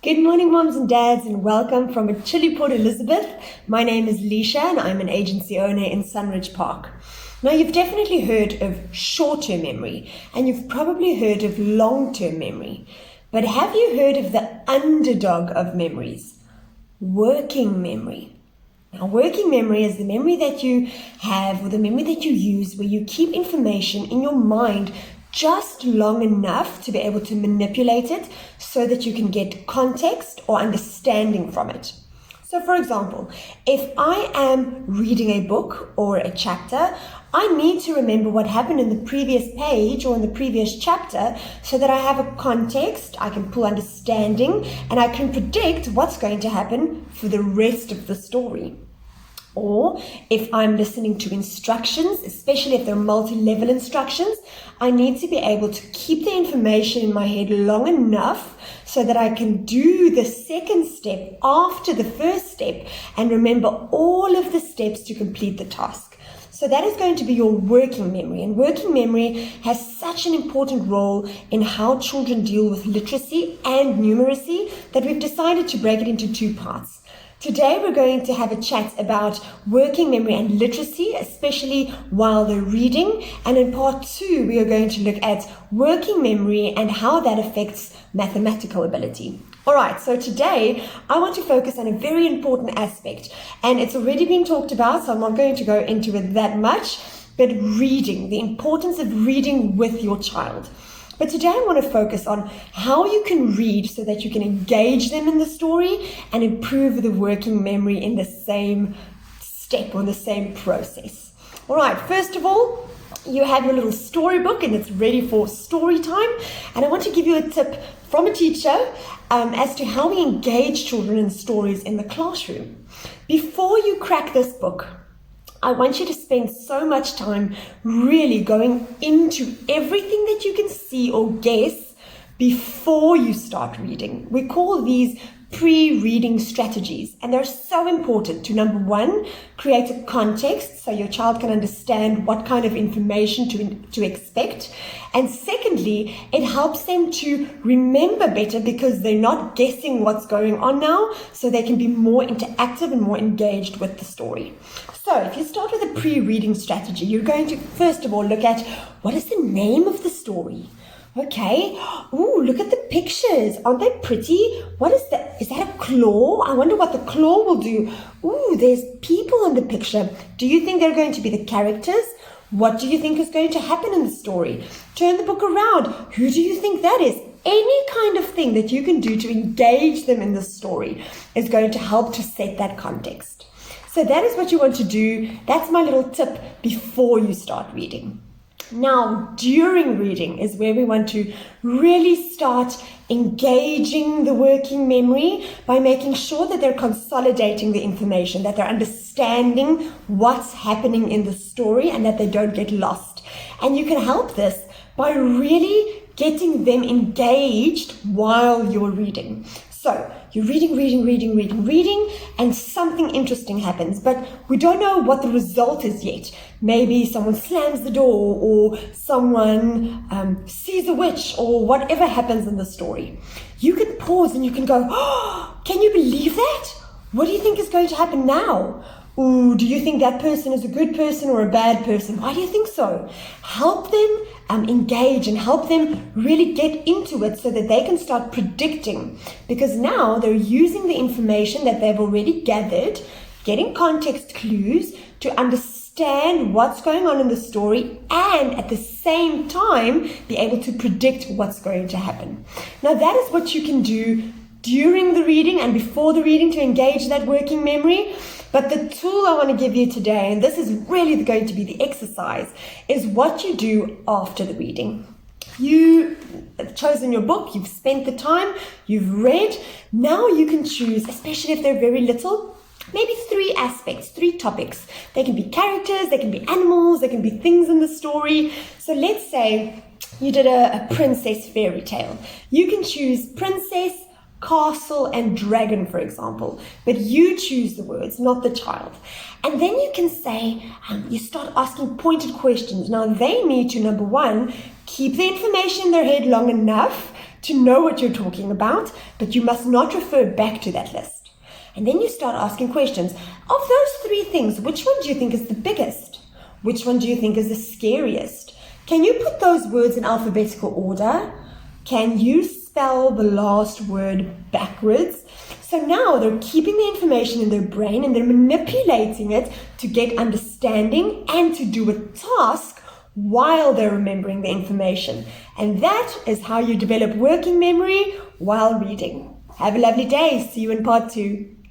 Good morning, moms and dads, and welcome from a chilly Port Elizabeth. My name is Leisha, and I'm an agency owner in Sunridge Park. Now, you've definitely heard of short-term memory, and you've probably heard of long-term memory. But have you heard of the underdog of memories? Working memory. Now, working memory is the memory that you have or the memory that you use where you keep information in your mind just long enough to be able to manipulate it so that you can get context or understanding from it. So, for example, if I am reading a book or a chapter, I need to remember what happened in the previous page or in the previous chapter so that I have a context, I can pull understanding, and I can predict what's going to happen for the rest of the story. Or if I'm listening to instructions, especially if they're multi-level instructions, I need to be able to keep the information in my head long enough so that I can do the second step after the first step and remember all of the steps to complete the task. So that is going to be your working memory. And working memory has such an important role in how children deal with literacy and numeracy that we've decided to break it into two parts. Today we're going to have a chat about working memory and literacy, especially while they're reading. And in part 2, we are going to look at working memory and how that affects mathematical ability. All right, so today I want to focus on a very important aspect, and it's already been talked about, so I'm not going to go into it that much, but reading, the importance of reading with your child. But today I want to focus on how you can read so that you can engage them in the story and improve the working memory in the same step or in the same process. All right, first of all, you have your little storybook and it's ready for story time. And I want to give you a tip from a teacher as to how we engage children in stories in the classroom. Before you crack this book, I want you to spend so much time really going into everything that you can see or guess before you start reading. We call these pre-reading strategies, and they're so important to, number one, create a context so your child can understand what kind of information to expect. And secondly, it helps them to remember better because they're not guessing what's going on now, so they can be more interactive and more engaged with the story. So if you start with a pre-reading strategy, you're going to first of all look at what is the name of the story. Okay. Ooh, look at the pictures. Aren't they pretty? What is that? Is that a claw? I wonder what the claw will do. Ooh, there's people in the picture. Do you think they're going to be the characters? What do you think is going to happen in the story? Turn the book around. Who do you think that is? Any kind of thing that you can do to engage them in the story is going to help to set that context. So that is what you want to do. That's my little tip before you start reading. Now, during reading is where we want to really start engaging the working memory by making sure that they're consolidating the information, that they're understanding what's happening in the story and that they don't get lost. And you can help this by really getting them engaged while you're reading. So you're reading, and something interesting happens, but we don't know what the result is yet. Maybe someone slams the door, or someone sees a witch, or whatever happens in the story. You can pause and you can go, oh, can you believe that? What do you think is going to happen now? Ooh, do you think that person is a good person or a bad person? Why do you think so? Help them engage and help them really get into it so that they can start predicting, because now they're using the information that they've already gathered, getting context clues to understand what's going on in the story and at the same time be able to predict what's going to happen. Now that is what you can do during the reading and before the reading to engage that working memory. But the tool I want to give you today, and this is really going to be the exercise, is what you do after the reading. You have chosen your book, you've spent the time, you've read. Now you can choose, especially if they're very little, maybe 3 aspects, 3 topics. They can be characters, they can be animals, they can be things in the story. So let's say you did a princess fairy tale. You can choose princess, castle, and dragon, for example, but you choose the words, not the child. And then you can say, you start asking pointed questions. Now they need to, number one, keep the information in their head long enough to know what you're talking about, but you must not refer back to that list. And then you start asking questions. Of those three things, which one do you think is the biggest? Which one do you think is the scariest? Can you put those words in alphabetical order? Can you spell the last word backwards? So now they're keeping the information in their brain and they're manipulating it to get understanding and to do a task while they're remembering the information. And that is how you develop working memory while reading. Have a lovely day. See you in part 2.